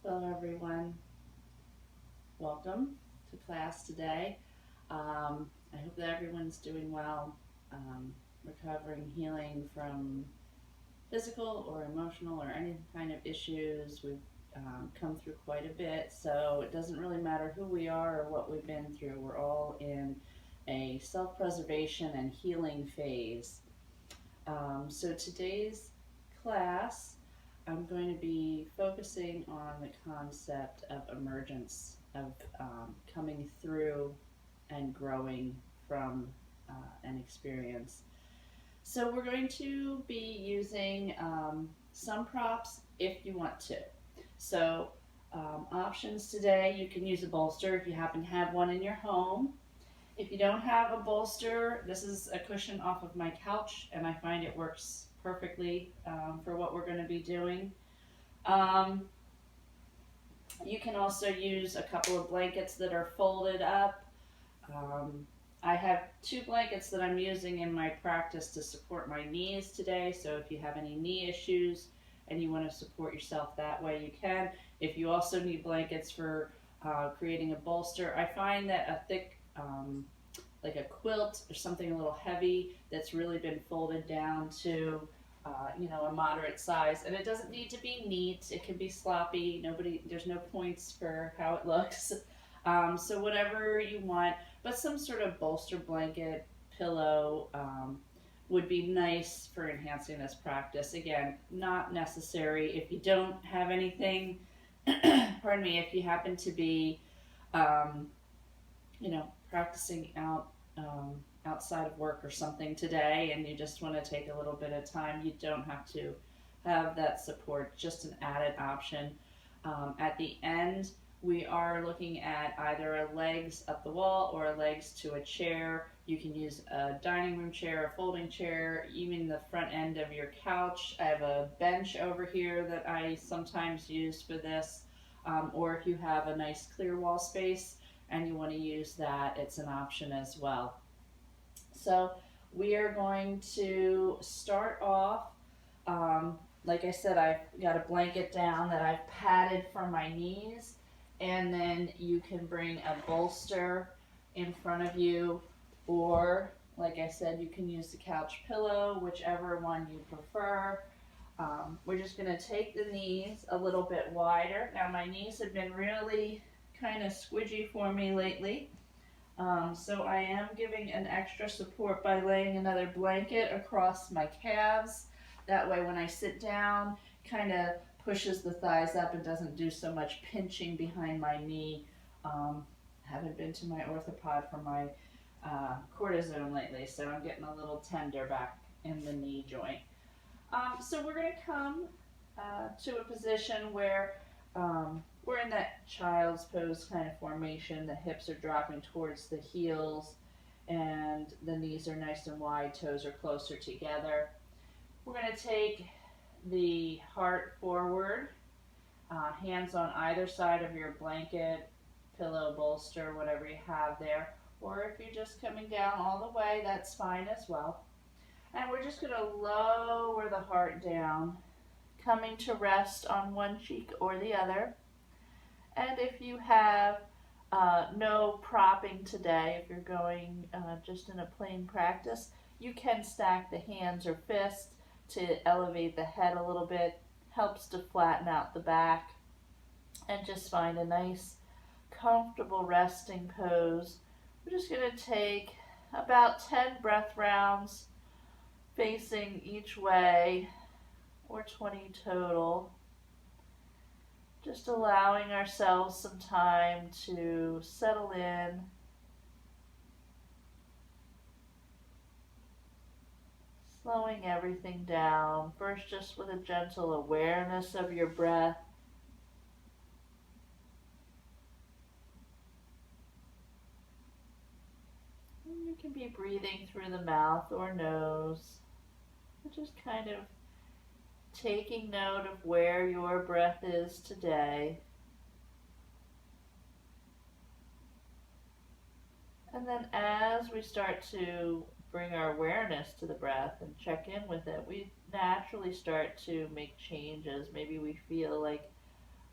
Hello, everyone. Welcome to class today. I hope that everyone's doing well, recovering, healing from physical or emotional or any kind of issues. We've come through quite a bit, so it doesn't really matter who we are or what we've been through. We're all in a self preservation and healing phase. So today's class, I'm going to be focusing on the concept of emergence, of coming through and growing from an experience. So we're going to be using some props if you want to. So options today, you can use a bolster if you happen to have one in your home. If you don't have a bolster, this is a cushion off of my couch, and I find it works perfectly for what we're going to be doing. Um, you can also use a couple of blankets that are folded up. Um, I have two blankets that I'm using in my practice to support my knees today, so if you have any knee issues and you want to support yourself that way, you can. If you also need blankets for creating a bolster, I find that a thick like a quilt or something a little heavy that's really been folded down to a moderate size, and it doesn't need to be neat. It can be sloppy. There's no points for how it looks. So whatever you want, but some sort of bolster, blanket, pillow would be nice for enhancing this practice. Again, not necessary if you don't have anything. Pardon me. If you happen to be um, practicing outside of work or something today and you just want to take a little bit of time, you don't have to have that support, just an added option. At the end, we are looking at either a legs up the wall or a legs to a chair. You can use a dining room chair, a folding chair, even the front end of your couch. I have a bench over here that I sometimes use for this. Or if you have a nice clear wall space and you want to use that, it's an option as well. So we are going to start off. Like I said, I've got a blanket down that I've padded for my knees, and then you can bring a bolster in front of you, or like I said, you can use the couch pillow, whichever one you prefer. We're just going to take the knees a little bit wider. Now, my knees have been really kind of squidgy for me lately. So I am giving an extra support by laying another blanket across my calves. That way when I sit down, kind of pushes the thighs up and doesn't do so much pinching behind my knee. Haven't been to my orthopod for my cortisone lately, so I'm getting a little tender back in the knee joint. So we're going to come to a position where we're in that child's pose kind of formation. The hips are dropping towards the heels and the knees are nice and wide, toes are closer together. We're going to take the heart forward, hands on either side of your blanket, pillow, bolster, whatever you have there. Or if you're just coming down all the way, that's fine as well. And we're just going to lower the heart down, coming to rest on one cheek or the other. And if you have no propping today, if you're going just in a plain practice, you can stack the hands or fists to elevate the head a little bit, helps to flatten out the back, and just find a nice, comfortable resting pose. We're just going to take about 10 breath rounds facing each way, or 20 total. Just allowing ourselves some time to settle in. Slowing everything down. First, just with a gentle awareness of your breath. And you can be breathing through the mouth or nose. Just kind of taking note of where your breath is today. And then as we start to bring our awareness to the breath and check in with it, we naturally start to make changes. Maybe we feel like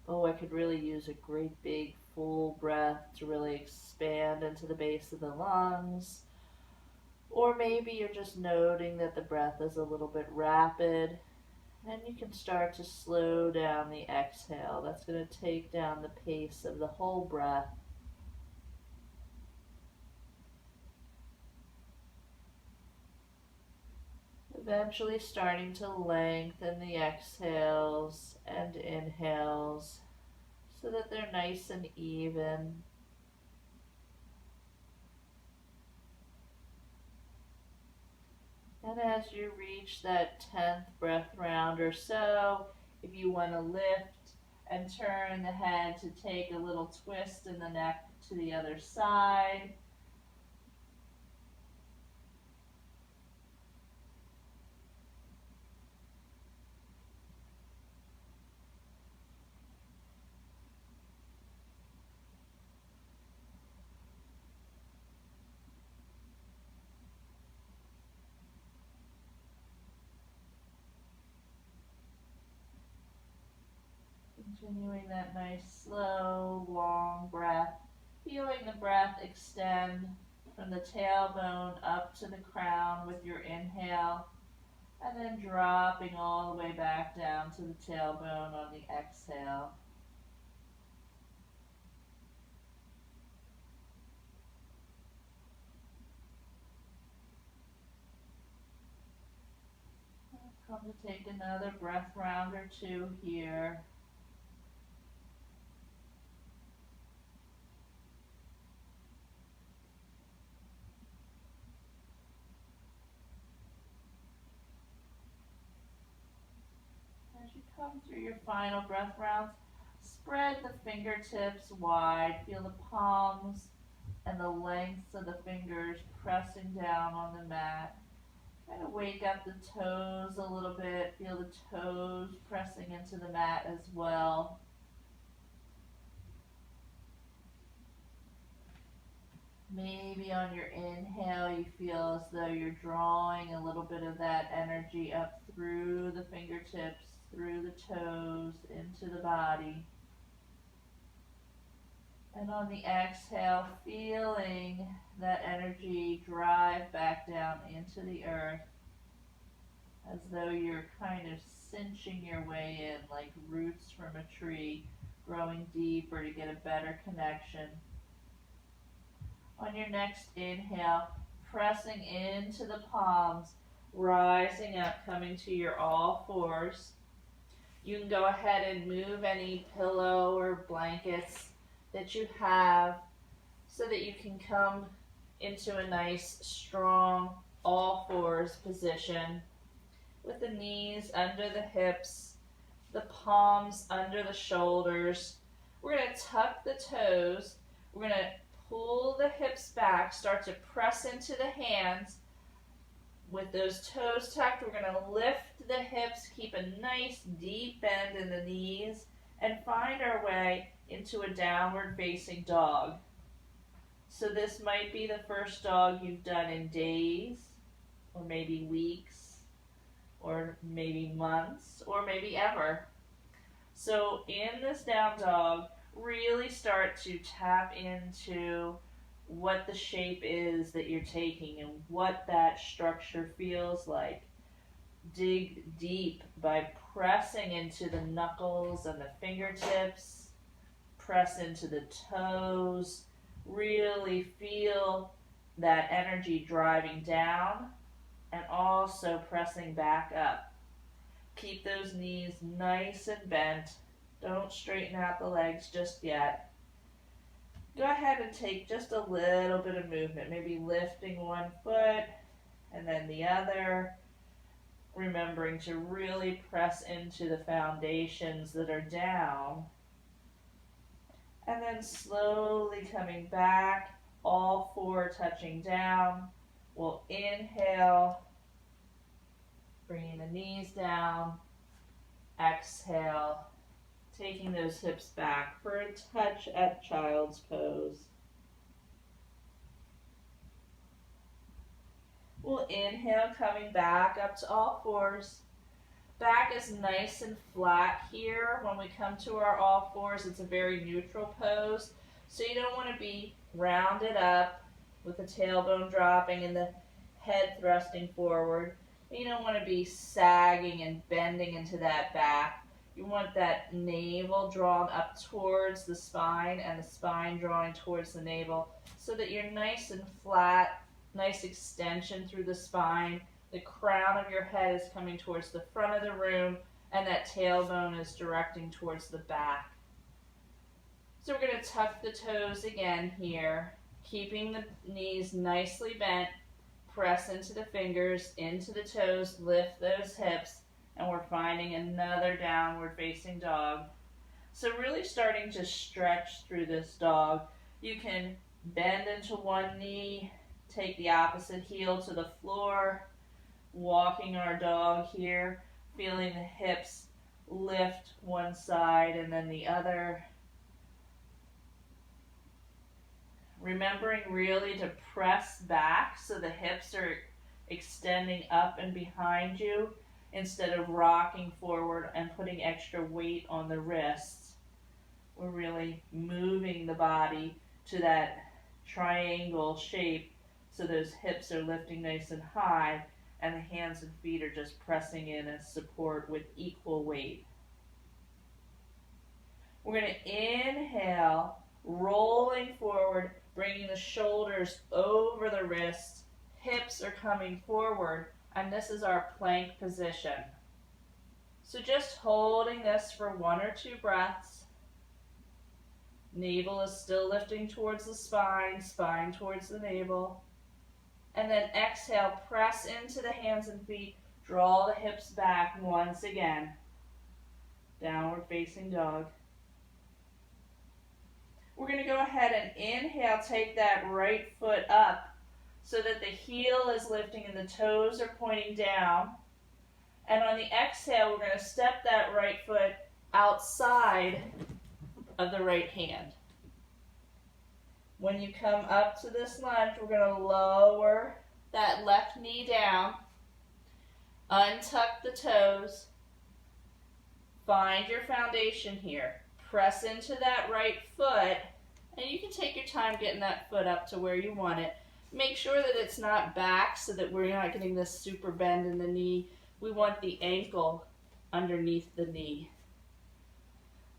Oh, I could really use a great big full breath to really expand into the base of the lungs. Or maybe you're just noting that the breath is a little bit rapid, and you can start to slow down the exhale. That's going to take down the pace of the whole breath. Eventually starting to lengthen the exhales and inhales so that they're nice and even. And as you reach that 10th breath round or so, if you want to lift and turn the head to take a little twist in the neck to the other side. Continuing that nice, slow, long breath. Feeling the breath extend from the tailbone up to the crown with your inhale, and then dropping all the way back down to the tailbone on the exhale. Come to take another breath round or two here. As you come through your final breath rounds, spread the fingertips wide. Feel the palms and the lengths of the fingers pressing down on the mat. Kind of wake up the toes a little bit. Feel the toes pressing into the mat as well. Maybe on your inhale, you feel as though you're drawing a little bit of that energy up through the fingertips, through the toes, into the body. And on the exhale, feeling that energy drive back down into the earth as though you're kind of cinching your way in like roots from a tree, growing deeper to get a better connection. On your next inhale, pressing into the palms, rising up, coming to your all fours. You can go ahead and move any pillow or blankets that you have so that you can come into a nice, strong, all fours position with the knees under the hips, the palms under the shoulders. We're going to tuck the toes. We're going to pull the hips back, start to press into the hands. With those toes tucked, we're going to lift the hips, keep a nice deep bend in the knees, and find our way into a downward facing dog. So this might be the first dog you've done in days, or maybe weeks, or maybe months, or maybe ever. So in this down dog, really start to tap into what the shape is that you're taking and what that structure feels like. Dig deep by pressing into the knuckles and the fingertips. Press into the toes. Really feel that energy driving down and also pressing back up. Keep those knees nice and bent. Don't straighten out the legs just yet. Go ahead and take just a little bit of movement, maybe lifting one foot and then the other, remembering to really press into the foundations that are down, and then slowly coming back, all four touching down. We'll inhale, bringing the knees down, exhale, taking those hips back for a touch at child's pose. We'll inhale, coming back up to all fours. Back is nice and flat here. When we come to our all fours, it's a very neutral pose. So you don't want to be rounded up with the tailbone dropping and the head thrusting forward. You don't want to be sagging and bending into that back. You want that navel drawn up towards the spine and the spine drawing towards the navel so that you're nice and flat, nice extension through the spine. The crown of your head is coming towards the front of the room, and that tailbone is directing towards the back. So we're going to tuck the toes again here, keeping the knees nicely bent. Press into the fingers, into the toes, lift those hips, and we're finding another downward facing dog. So really starting to stretch through this dog. You can bend into one knee, take the opposite heel to the floor, walking our dog here, feeling the hips lift one side and then the other. Remembering really to press back so the hips are extending up and behind you instead of rocking forward and putting extra weight on the wrists. We're really moving the body to that triangle shape so those hips are lifting nice and high and the hands and feet are just pressing in as support with equal weight. We're going to inhale, rolling forward, bringing the shoulders over the wrists. Hips are coming forward, and this is our plank position. So just holding this for 1 or 2 breaths. Navel is still lifting towards the spine, spine towards the navel. And then exhale, press into the hands and feet, draw the hips back once again. Downward facing dog. We're going to go ahead and inhale, take that right foot up so that the heel is lifting and the toes are pointing down. And on the exhale, we're going to step that right foot outside of the right hand. When you come up to this lunge, we're going to lower that left knee down, untuck the toes, find your foundation here. Press into that right foot, and you can take your time getting that foot up to where you want it. Make sure that it's not back so that we're not getting this super bend in the knee. We want the ankle underneath the knee.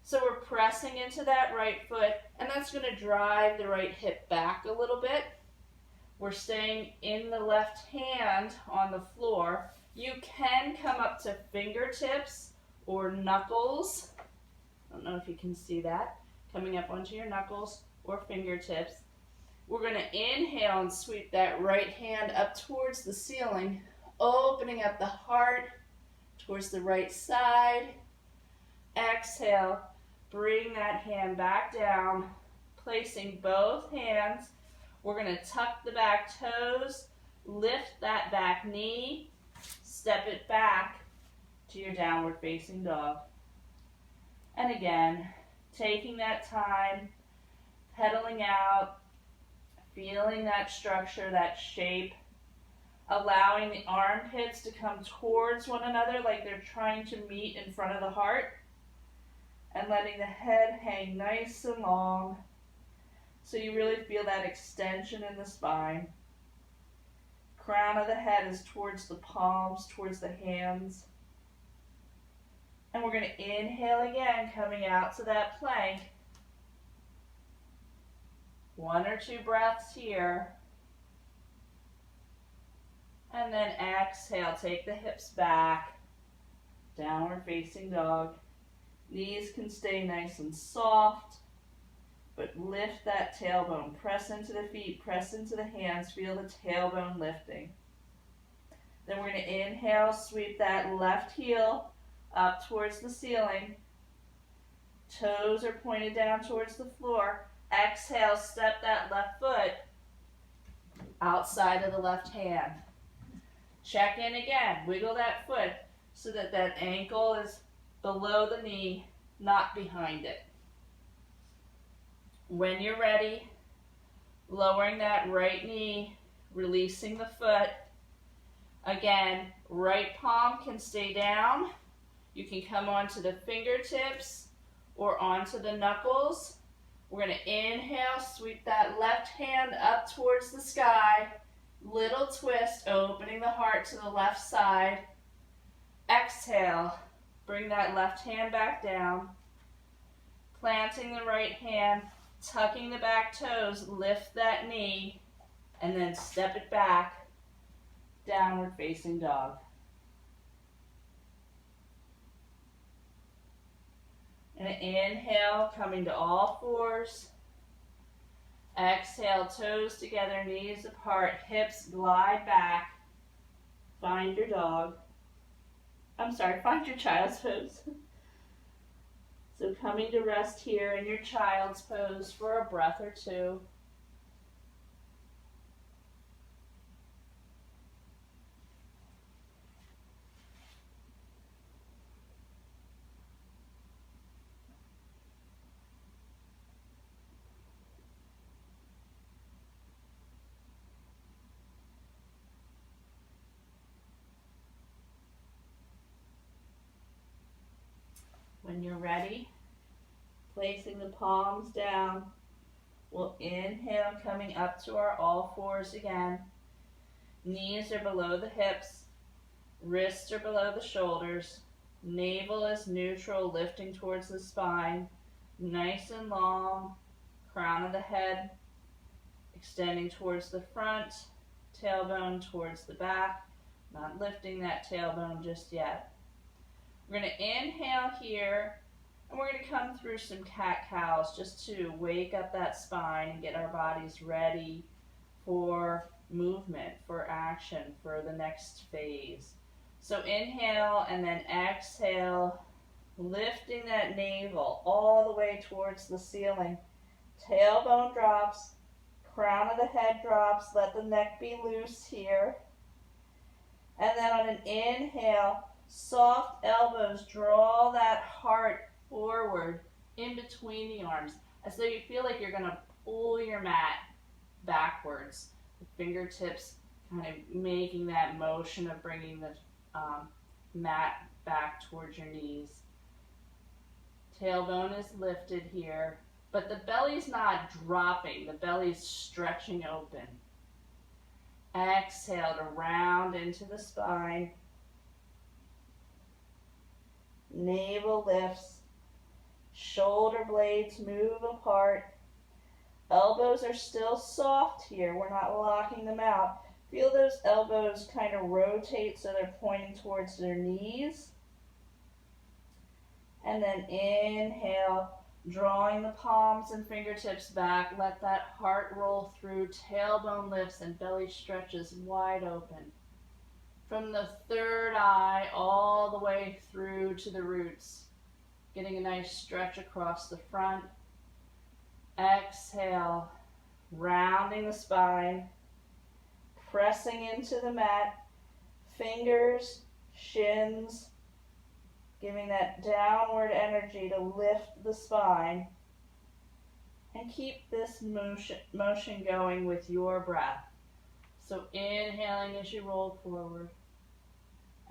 So we're pressing into that right foot, and that's going to drive the right hip back a little bit. We're staying in the left hand on the floor. You can come up to fingertips or knuckles. I don't know if you can see that. Coming up onto your knuckles or fingertips. We're going to inhale and sweep that right hand up towards the ceiling, opening up the heart towards the right side. Exhale, bring that hand back down, placing both hands. We're going to tuck the back toes, lift that back knee, step it back to your downward facing dog. And again, taking that time, pedaling out, feeling that structure, that shape, allowing the armpits to come towards one another like they're trying to meet in front of the heart, and letting the head hang nice and long so you really feel that extension in the spine. Crown of the head is towards the palms, towards the hands. And we're going to inhale again, coming out to that plank. 1 or 2 breaths here. And then exhale, take the hips back. Downward facing dog. Knees can stay nice and soft, but lift that tailbone. Press into the feet, press into the hands. Feel the tailbone lifting. Then we're going to inhale, sweep that left heel up towards the ceiling. Toes are pointed down towards the floor. Exhale, step that left foot outside of the left hand. Check in again. Wiggle that foot so that that ankle is below the knee, not behind it. When you're ready, lowering that right knee, releasing the foot. Again, right palm can stay down. You can come onto the fingertips or onto the knuckles. We're going to inhale, sweep that left hand up towards the sky. Little twist, opening the heart to the left side. Exhale, bring that left hand back down. Planting the right hand, tucking the back toes, lift that knee, and then step it back. Downward facing dog. And inhale, coming to all fours. Exhale, toes together, knees apart, hips glide back. Find your dog. Find your child's pose. So coming to rest here in your child's pose for a breath or two. When you're ready, placing the palms down, we'll inhale, coming up to our all fours again. Knees are below the hips, wrists are below the shoulders, navel is neutral, lifting towards the spine, nice and long, crown of the head extending towards the front, tailbone towards the back, not lifting that tailbone just yet. We're going to inhale here, and we're going to come through some cat-cows just to wake up that spine and get our bodies ready for movement, for action, for the next phase. So inhale and then exhale, lifting that navel all the way towards the ceiling. Tailbone drops, crown of the head drops, let the neck be loose here. And then on an inhale, soft elbows, draw that heart forward in between the arms as though you feel like you're going to pull your mat backwards. The fingertips kind of making that motion of bringing the mat back towards your knees. Tailbone is lifted here, but the belly's not dropping. The belly's stretching open. Exhale to round into the spine. Navel lifts, shoulder blades move apart. Elbows are still soft here. We're not locking them out. Feel those elbows kind of rotate so they're pointing towards their knees. And then inhale, drawing the palms and fingertips back. Let that heart roll through, tailbone lifts and belly stretches wide open. From the third eye all the way through to the roots. Getting a nice stretch across the front. Exhale, rounding the spine. Pressing into the mat. Fingers, shins. Giving that downward energy to lift the spine. And keep this motion going with your breath. So inhaling as you roll forward.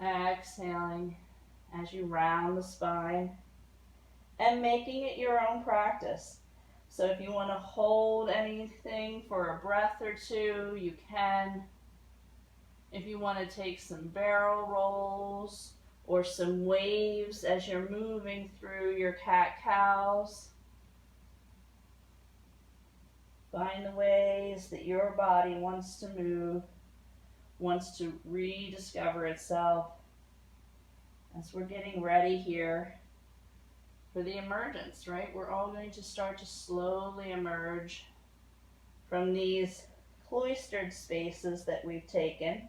Exhaling as you round the spine. And making it your own practice. So if you want to hold anything for a breath or two, you can. If you want to take some barrel rolls or some waves as you're moving through your cat-cows, find the ways that your body wants to move, wants to rediscover itself as we're getting ready here for the emergence, right? We're all going to start to slowly emerge from these cloistered spaces that we've taken.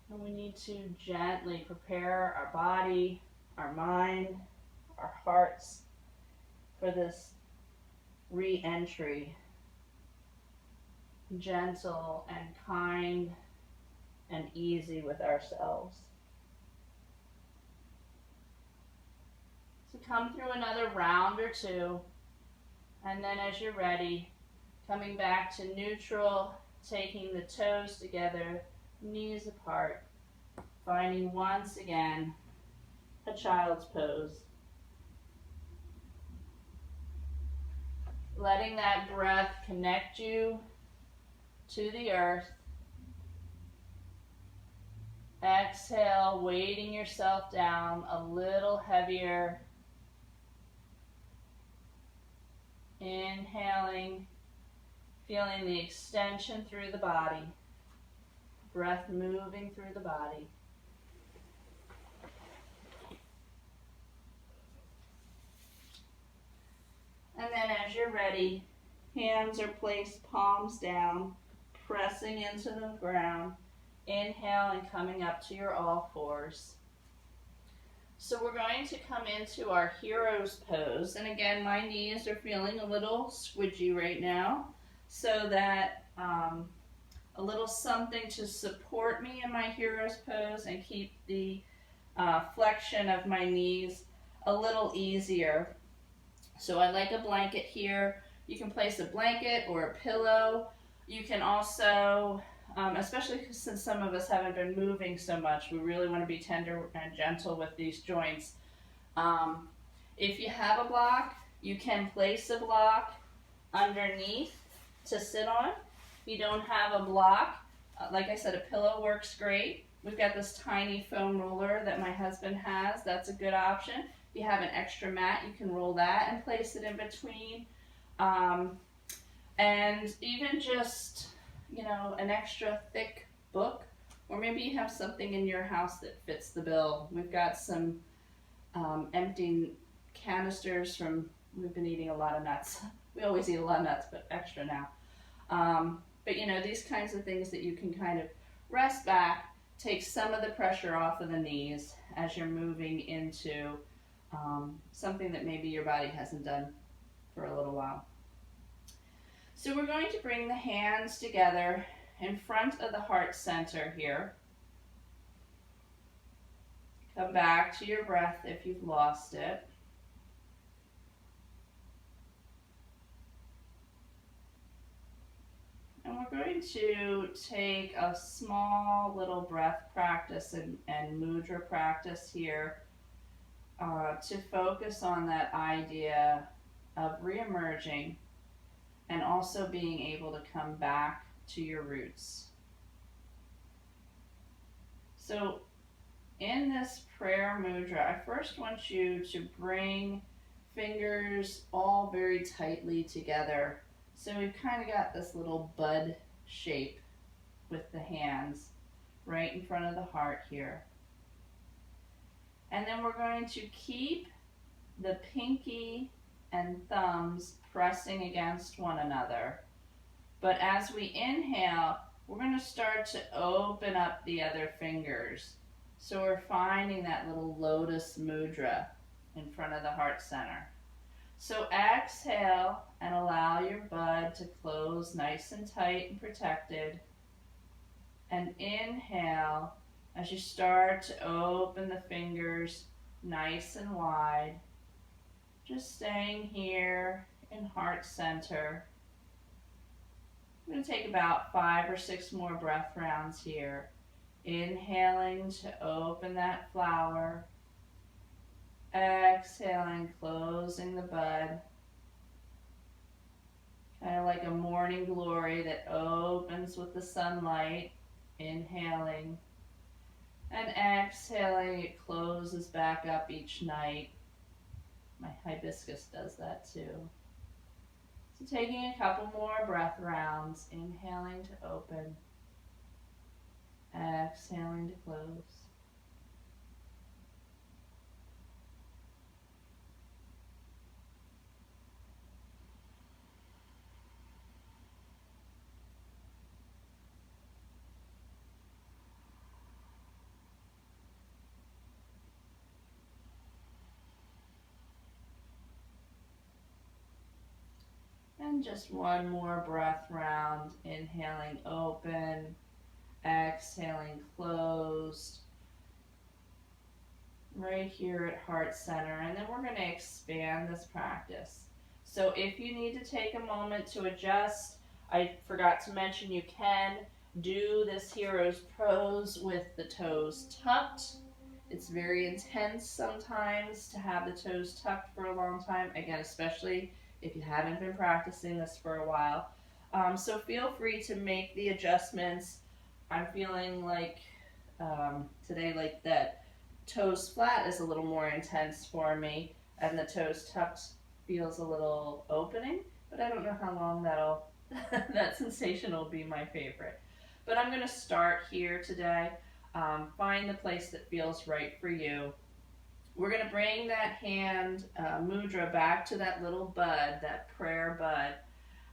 And we need to gently prepare our body, our mind, our hearts for this re-entry. Gentle and kind and easy with ourselves. So come through another round or two, and then as you're ready, coming back to neutral, taking the toes together, knees apart, Finding once again a child's pose. Letting that breath connect you to the earth. Exhale, weighting yourself down a little heavier. Inhaling, feeling the extension through the body. Breath moving through the body. And then as you're ready, hands are placed palms down, pressing into the ground. Inhale and coming up to your all fours. So we're going to come into our hero's pose. And again, my knees are feeling a little squidgy right now, so that a little something to support me in my hero's pose and keep the flexion of my knees a little easier. So I like a blanket here. You can place a blanket or a pillow. You can also, especially since some of us haven't been moving so much, we really want to be tender and gentle with these joints. If you have a block, you can place a block underneath to sit on. If you don't have a block, like I said, a pillow works great. We've got this tiny foam roller that my husband has. That's a good option. If you have an extra mat, you can roll that and place it in between. And even just, an extra thick book, or maybe you have something in your house that fits the bill. We've got some empty canisters from, we've been eating a lot of nuts. We always eat a lot of nuts, but extra now. But these kinds of things that you can kind of rest back, take some of the pressure off of the knees as you're moving into something that maybe your body hasn't done for a little while. So we're going to bring the hands together in front of the heart center here. Come back to your breath if you've lost it. And we're going to take a small little breath practice and mudra practice here to focus on that idea of reemerging and also being able to come back to your roots. So in this prayer mudra, I first want you to bring fingers all very tightly together. So we've kind of got this little bud shape with the hands right in front of the heart here. And then we're going to keep the pinky and thumbs pressing against one another. But as we inhale, we're going to start to open up the other fingers. So we're finding that little lotus mudra in front of the heart center. So exhale and allow your bud to close nice and tight and protected. And inhale as you start to open the fingers nice and wide. Just staying here in heart center. I'm going to take about 5 or 6 more breath rounds here. Inhaling to open that flower. Exhaling, closing the bud. Kind of like a morning glory that opens with the sunlight. Inhaling. And exhaling, it closes back up each night. My hibiscus does that too. So taking a couple more breath rounds. Inhaling to open. Exhaling to close. And just one more breath round. Inhaling open, exhaling closed. Right here at heart center. And then we're going to expand this practice. So if you need to take a moment to adjust, I forgot to mention you can do this hero's pose with the toes tucked. It's very intense sometimes to have the toes tucked for a long time, again, especially if you haven't been practicing this for a while. So feel free to make the adjustments. I'm feeling like today, like that toes flat is a little more intense for me, and the toes tucked feels a little opening, but I don't know how long that sensation will be my favorite. But I'm going to start here today. Find the place that feels right for you. We're going to bring that hand mudra back to that little bud, that prayer bud.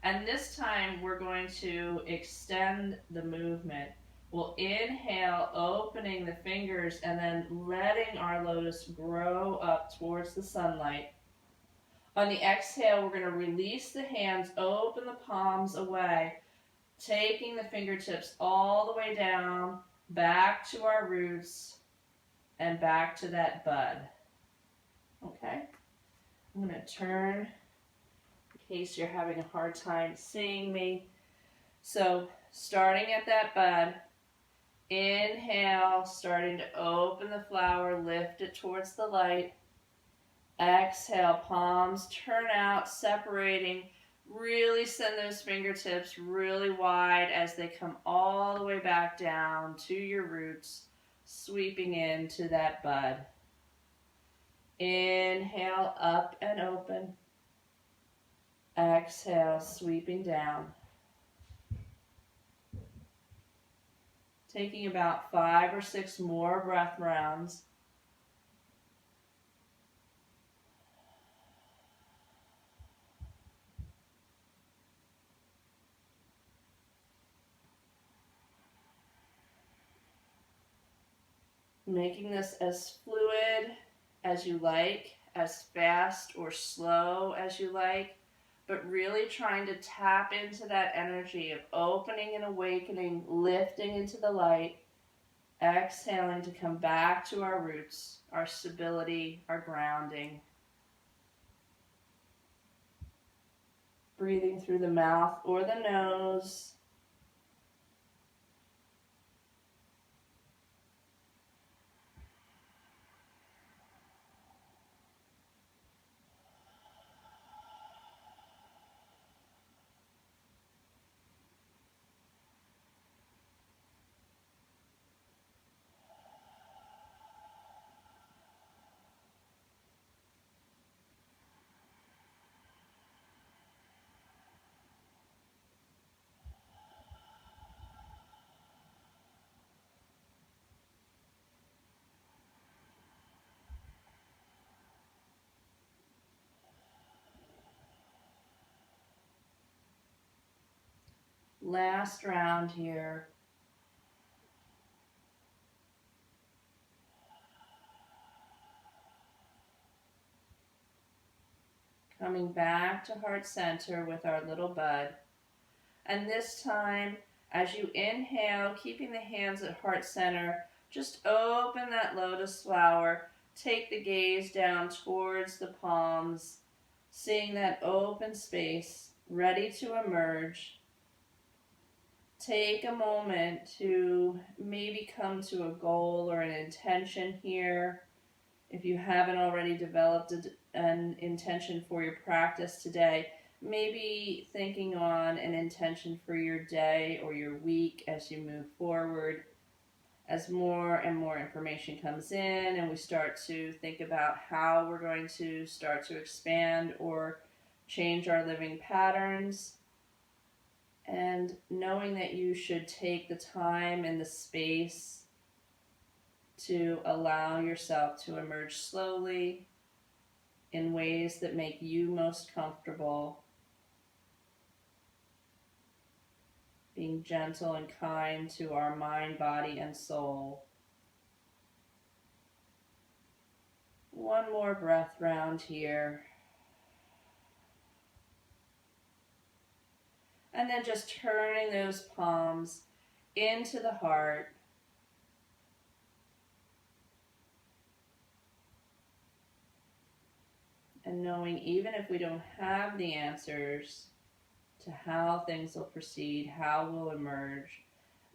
And this time we're going to extend the movement. We'll inhale, opening the fingers, and then letting our lotus grow up towards the sunlight. On the exhale, we're going to release the hands, open the palms away, taking the fingertips all the way down, back to our roots, and back to that bud. Okay? I'm going to turn in case you're having a hard time seeing me. So, starting at that bud, inhale, starting to open the flower, lift it towards the light. Exhale, palms turn out, separating. Really send those fingertips really wide as they come all the way back down to your roots, sweeping into that bud. Inhale, up and open. Exhale, sweeping down. Taking about 5 or 6 more breath rounds. Making this as fluid as you like, as fast or slow as you like, but really trying to tap into that energy of opening and awakening, lifting into the light, exhaling to come back to our roots, our stability, our grounding. Breathing through the mouth or the nose. Last round here. Coming back to heart center with our little bud. And this time, as you inhale, keeping the hands at heart center, just open that lotus flower. Take the gaze down towards the palms, seeing that open space, ready to emerge. Take a moment to maybe come to a goal or an intention here. If you haven't already developed an intention for your practice today, maybe thinking on an intention for your day or your week as you move forward. As more and more information comes in and we start to think about how we're going to start to expand or change our living patterns, and knowing that you should take the time and the space to allow yourself to emerge slowly in ways that make you most comfortable, being gentle and kind to our mind, body, and soul. One more breath round here. And then just turning those palms into the heart. And knowing even if we don't have the answers to how things will proceed, how we'll emerge,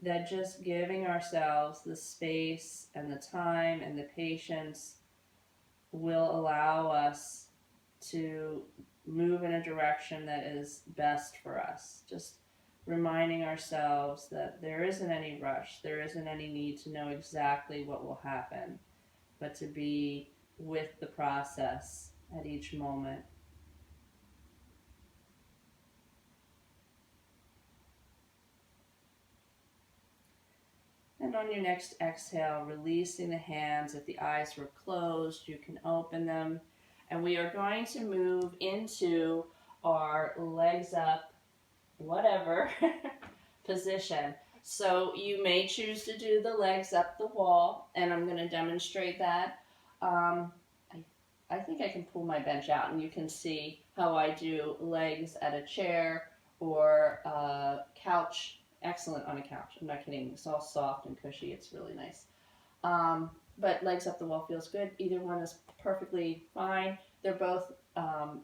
that just giving ourselves the space and the time and the patience will allow us to move in a direction that is best for us. Just reminding ourselves that there isn't any rush, there isn't any need to know exactly what will happen, but to be with the process at each moment. And on your next exhale, releasing the hands. If the eyes were closed, you can open them. And we are going to move into our legs up, whatever, position. So you may choose to do the legs up the wall, and I'm going to demonstrate that. I think I can pull my bench out, and you can see how I do legs at a chair or a couch. Excellent on a couch. I'm not kidding. It's all soft and cushy. It's really nice. But legs up the wall feels good. Either one is perfectly fine. They're both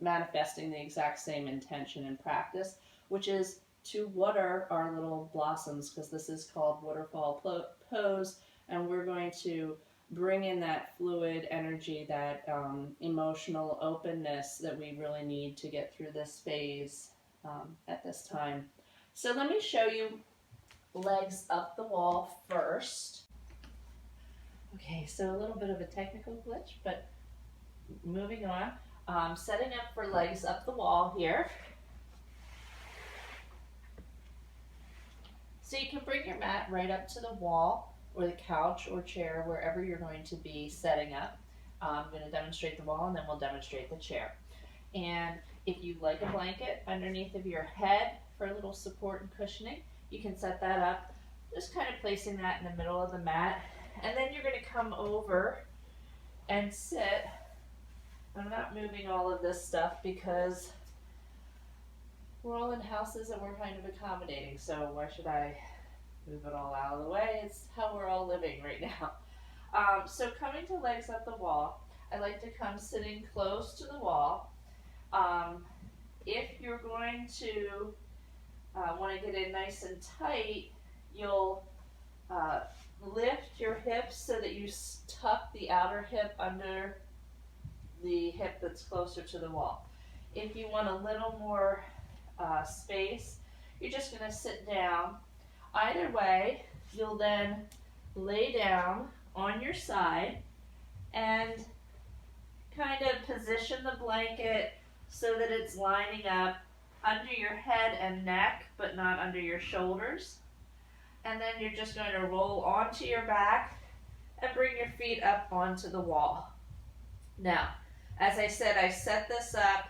manifesting the exact same intention and practice, which is to water our little blossoms, because this is called waterfall pose, and we're going to bring in that fluid energy, that emotional openness that we really need to get through this phase at this time. So let me show you legs up the wall first. Okay, so a little bit of a technical glitch, but moving on. Setting up for legs up the wall here. So you can bring your mat right up to the wall or the couch or chair, wherever you're going to be setting up. I'm going to demonstrate the wall and then we'll demonstrate the chair. And if you like a blanket underneath of your head for a little support and cushioning, you can set that up, just kind of placing that in the middle of the mat. And then you're going to come over and sit. I'm not moving all of this stuff because we're all in houses and we're kind of accommodating, so why should I move it all out of the way? It's how we're all living right now. So coming to legs up the wall, I like to come sitting close to the wall. If you're going to want to get in nice and tight, you'll lift your hips so that you tuck the outer hip under the hip that's closer to the wall. If you want a little more space, you're just going to sit down. Either way, you'll then lay down on your side and kind of position the blanket so that it's lining up under your head and neck, but not under your shoulders. And then you're just going to roll onto your back and bring your feet up onto the wall. Now, as I said, I set this up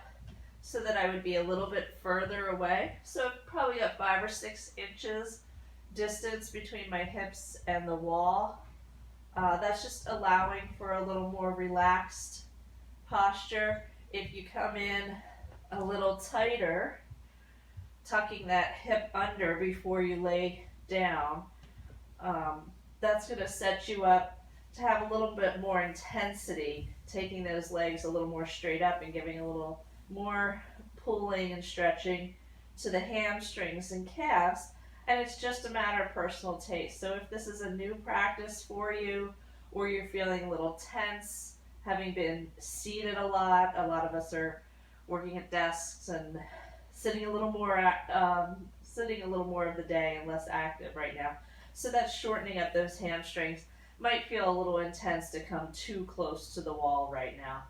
so that I would be a little bit further away. So probably a 5 or 6 inches distance between my hips and the wall. That's just allowing for a little more relaxed posture. If you come in a little tighter, tucking that hip under before you lay down, that's going to set you up to have a little bit more intensity, taking those legs a little more straight up and giving a little more pulling and stretching to the hamstrings and calves. And it's just a matter of personal taste. So if this is a new practice for you, or you're feeling a little tense, having been seated a lot of us are working at desks and sitting a little more of the day and less active right now. So that's shortening up those hamstrings. Might feel a little intense to come too close to the wall right now.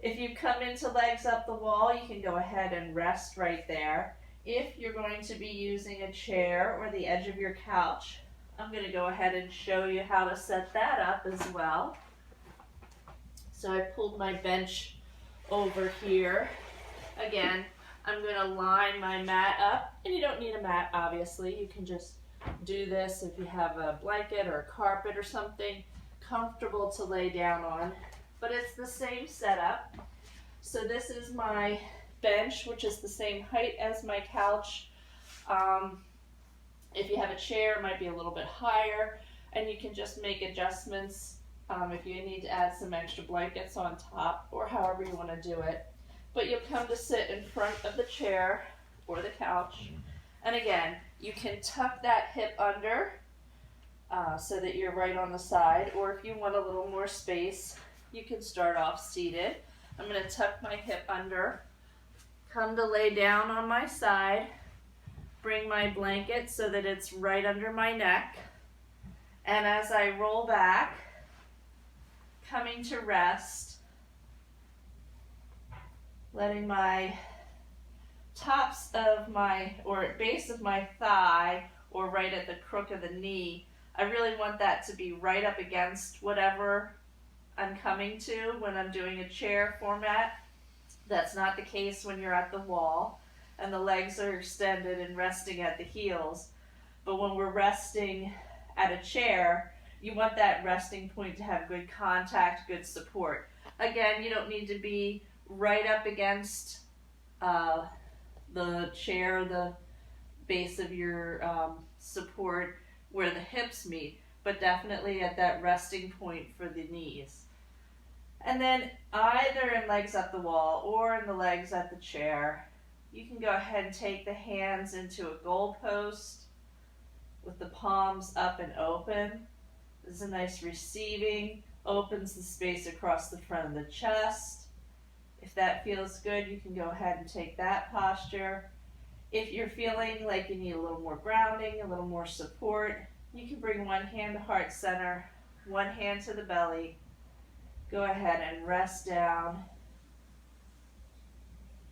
If you come into legs up the wall, you can go ahead and rest right there. If you're going to be using a chair or the edge of your couch, I'm going to go ahead and show you how to set that up as well. So I pulled my bench over here. Again, I'm going to line my mat up, and you don't need a mat, obviously. You can just do this if you have a blanket or a carpet or something comfortable to lay down on. But it's the same setup. So this is my bench, which is the same height as my couch. If you have a chair, it might be a little bit higher, and you can just make adjustments if you need to add some extra blankets on top, or however you want to do it. But you'll come to sit in front of the chair or the couch, And again, you can tuck that hip under so that you're right on the side, or if you want a little more space, you can start off seated. I'm going to tuck my hip under, come to lay down on my side, bring my blanket so that it's right under my neck, and as I roll back, coming to rest, letting my tops of my, or base of my thigh, or right at the crook of the knee, I really want that to be right up against whatever I'm coming to when I'm doing a chair format. That's not the case when you're at the wall and the legs are extended and resting at the heels. But when we're resting at a chair, you want that resting point to have good contact, good support. Again, you don't need to be right up against the chair, the base of your support where the hips meet, but definitely at that resting point for the knees. And then either in legs at the wall or in the legs at the chair, you can go ahead and take the hands into a goalpost with the palms up and open. This is a nice receiving, opens the space across the front of the chest. If that feels good, you can go ahead and take that posture. If you're feeling like you need a little more grounding, a little more support, you can bring one hand to heart center, one hand to the belly. Go ahead and rest down.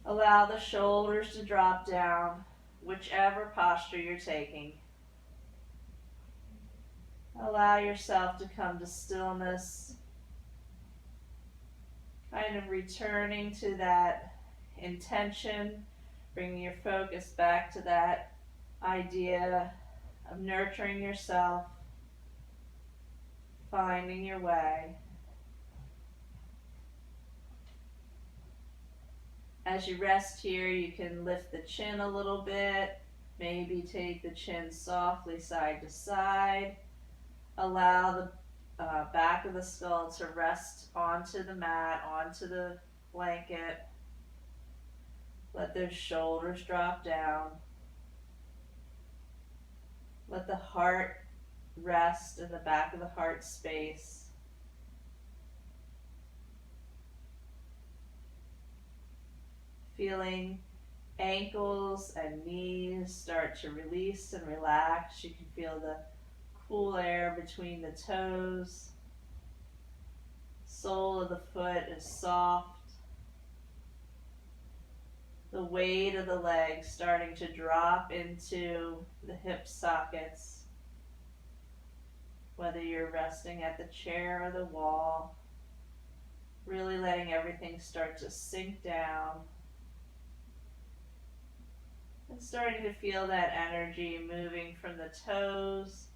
Allow the shoulders to drop down, whichever posture you're taking. Allow yourself to come to stillness, kind of returning to that intention, bringing your focus back to that idea of nurturing yourself, finding your way. As you rest here, you can lift the chin a little bit, maybe take the chin softly side to side. Allow the back of the skull to rest onto the mat, onto the blanket. Let those shoulders drop down. Let the heart rest in the back of the heart space. Feeling ankles and knees start to release and relax. You can feel the cool air between the toes. Sole of the foot is soft. The weight of the legs starting to drop into the hip sockets. Whether you're resting at the chair or the wall, really letting everything start to sink down. And starting to feel that energy moving from the toes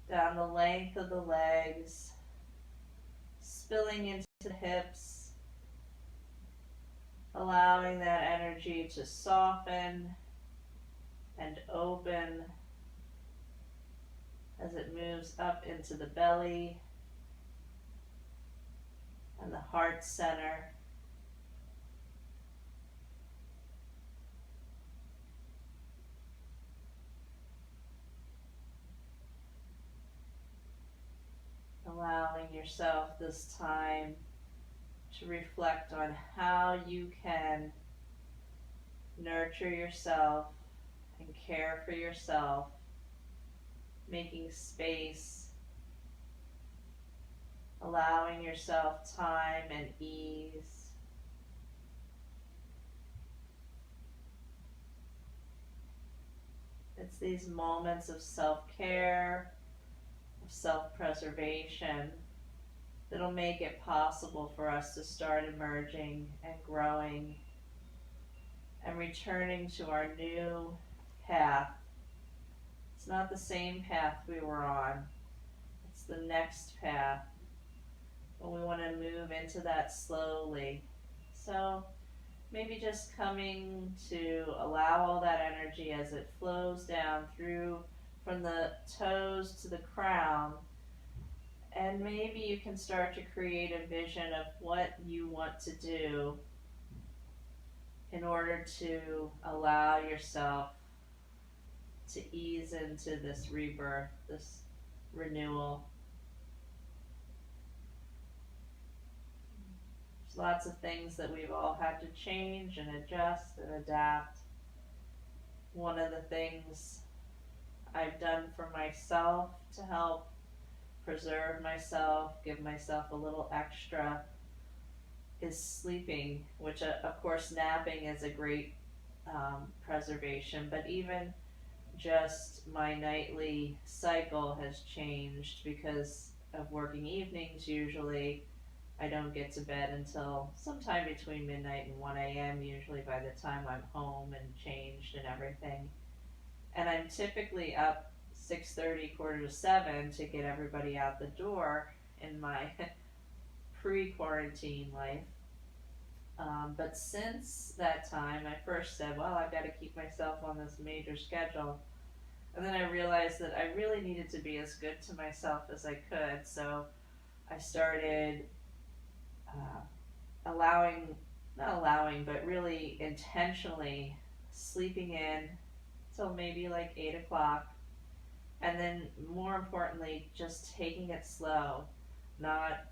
down the length of the legs, spilling into the hips, allowing that energy to soften and open as it moves up into the belly and the heart center. Allowing yourself this time to reflect on how you can nurture yourself and care for yourself, making space, allowing yourself time and ease. It's these moments of self-care, of self-preservation that'll make it possible for us to start emerging and growing and returning to our new path. It's not the same path we were on. It's the next path. But we want to move into that slowly. So maybe just coming to allow all that energy as it flows down through from the toes to the crown. And maybe you can start to create a vision of what you want to do in order to allow yourself to ease into this rebirth, this renewal. There's lots of things that we've all had to change and adjust and adapt. One of the things I've done for myself to help preserve myself, give myself a little extra, is sleeping, which of course napping is a great preservation, but even just my nightly cycle has changed because of working evenings. Usually I don't get to bed until sometime between midnight and 1 a.m. usually by the time I'm home and changed and everything. And I'm typically up 6:30, quarter to 7 to get everybody out the door in my pre-quarantine life. But since that time, I first said, well, I've got to keep myself on this major schedule. And then I realized that I really needed to be as good to myself as I could. So I started allowing, not allowing, but really intentionally sleeping in till maybe like 8 o'clock. And then more importantly, just taking it slow, not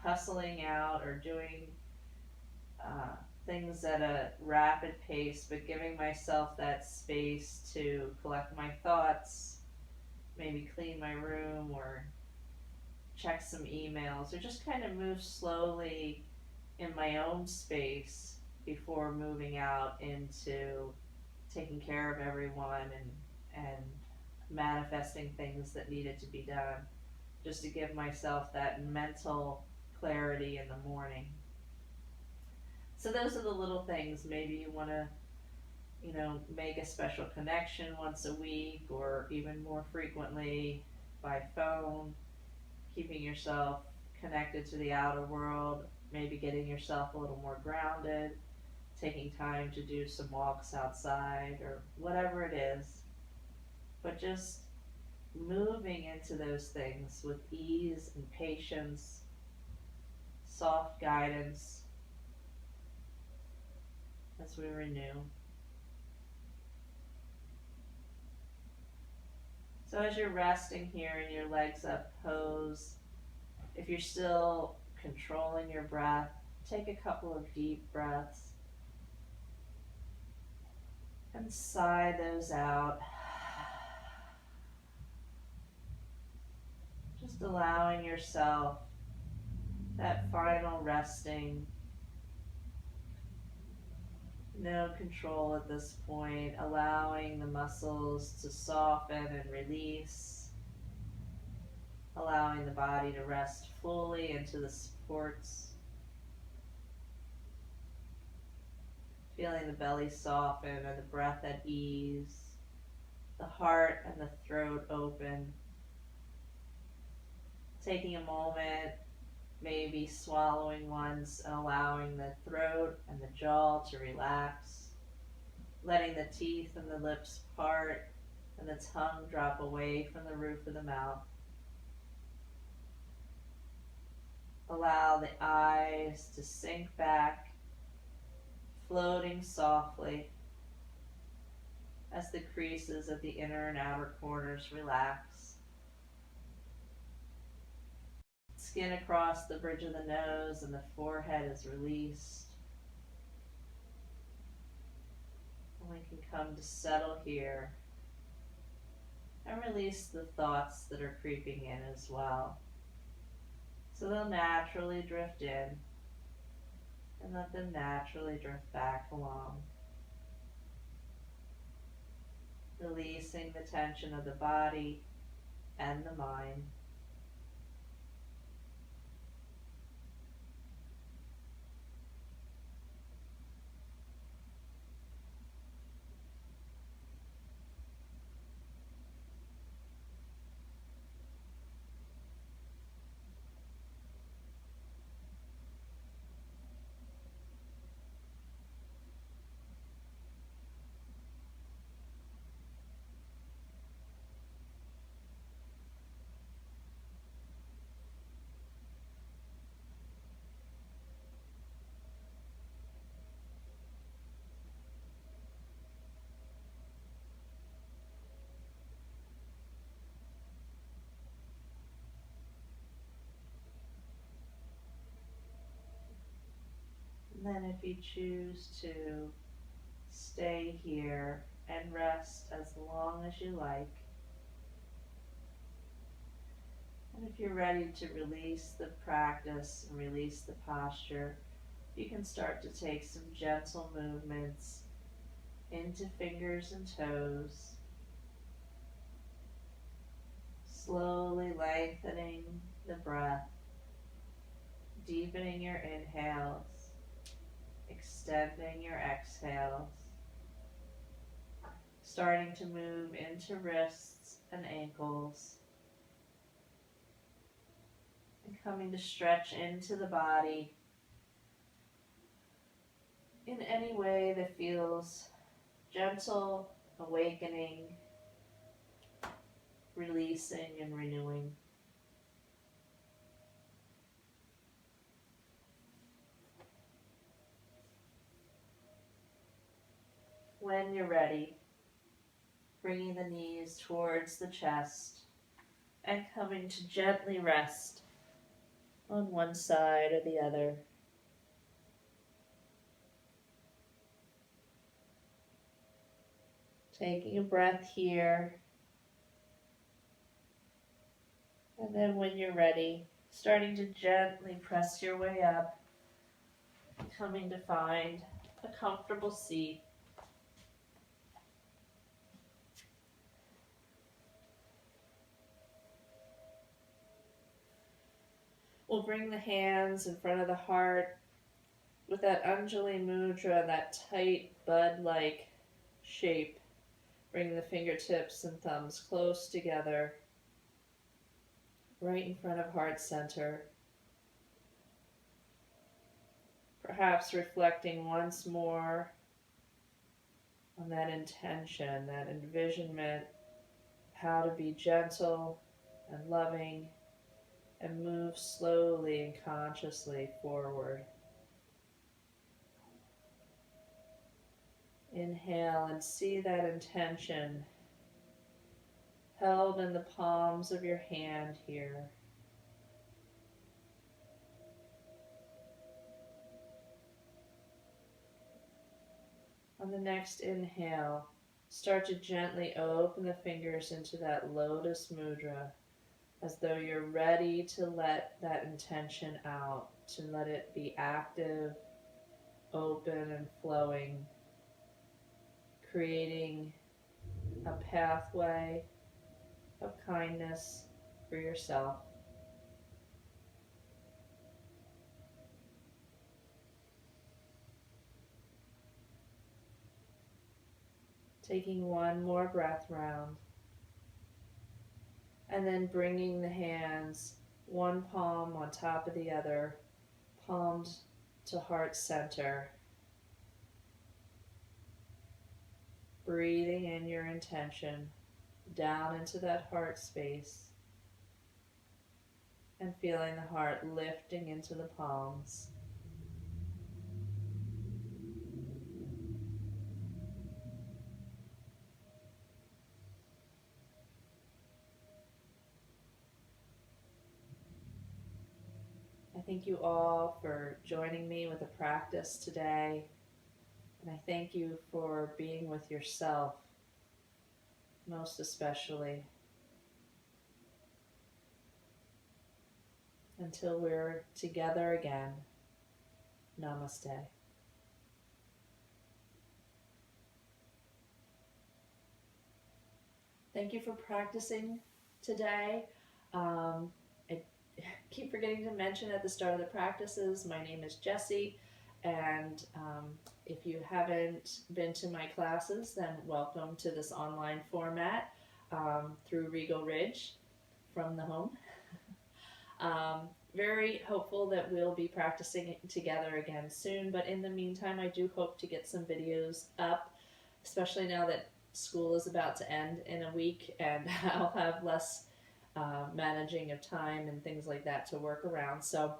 hustling out or doing things at a rapid pace, but giving myself that space to collect my thoughts, maybe clean my room or check some emails, or just kind of move slowly in my own space before moving out into taking care of everyone and manifesting things that needed to be done, just to give myself that mental clarity in the morning. So those are the little things. Maybe you want to, make a special connection once a week or even more frequently by phone, keeping yourself connected to the outer world, maybe getting yourself a little more grounded, taking time to do some walks outside or whatever it is. But just moving into those things with ease and patience, soft guidance as we renew. So as you're resting here in your legs up pose, if you're still controlling your breath, take a couple of deep breaths and sigh those out. Just allowing yourself that final resting. No control at this point, allowing the muscles to soften and release, allowing the body to rest fully into the supports, feeling the belly soften and the breath at ease, the heart and the throat open. Taking a moment, maybe swallowing once and allowing the throat and the jaw to relax, letting the teeth and the lips part and the tongue drop away from the roof of the mouth. Allow the eyes to sink back, floating softly as the creases of the inner and outer corners relax. Skin across the bridge of the nose and the forehead is released. And we can come to settle here and release the thoughts that are creeping in as well. So they'll naturally drift in and let them naturally drift back along. Releasing the tension of the body and the mind. And then if you choose to stay here and rest as long as you like. And if you're ready to release the practice and release the posture, you can start to take some gentle movements into fingers and toes, slowly lengthening the breath, deepening your inhales, extending your exhales, starting to move into wrists and ankles, and coming to stretch into the body in any way that feels gentle, awakening, releasing, and renewing. When you're ready, bringing the knees towards the chest and coming to gently rest on one side or the other. Taking a breath here, and then when you're ready, starting to gently press your way up, coming to find a comfortable seat. We'll bring the hands in front of the heart with that Anjali Mudra, that tight bud-like shape. Bring the fingertips and thumbs close together, right in front of heart center. Perhaps reflecting once more on that intention, that envisionment, how to be gentle and loving and move slowly and consciously forward. Inhale and see that intention held in the palms of your hand here. On the next inhale, start to gently open the fingers into that lotus mudra, as though you're ready to let that intention out, to let it be active, open, and flowing, creating a pathway of kindness for yourself. Taking one more breath round, and then bringing the hands, one palm on top of the other, palms to heart center. Breathing in your intention down into that heart space and feeling the heart lifting into the palms. I thank you all for joining me with the practice today, and I thank you for being with yourself, most especially. Until we're together again, namaste. Thank you for practicing today. I keep forgetting to mention at the start of the practices, my name is Jessie, and if you haven't been to my classes, then welcome to this online format through Regal Ridge from the home. Very hopeful that we'll be practicing together again soon, but in the meantime, I do hope to get some videos up, especially now that school is about to end in a week and I'll have less managing of time and things like that to work around. So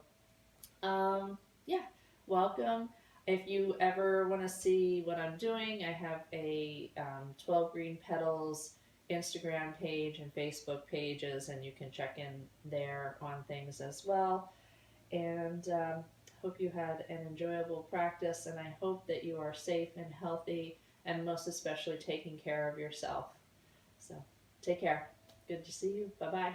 yeah, welcome. If you ever want to see what I'm doing, I have a 12 Green Petals Instagram page and Facebook pages, and you can check in there on things as well. And hope you had an enjoyable practice, and I hope that you are safe and healthy, and most especially taking care of yourself. So take care. Good to see you. Bye bye.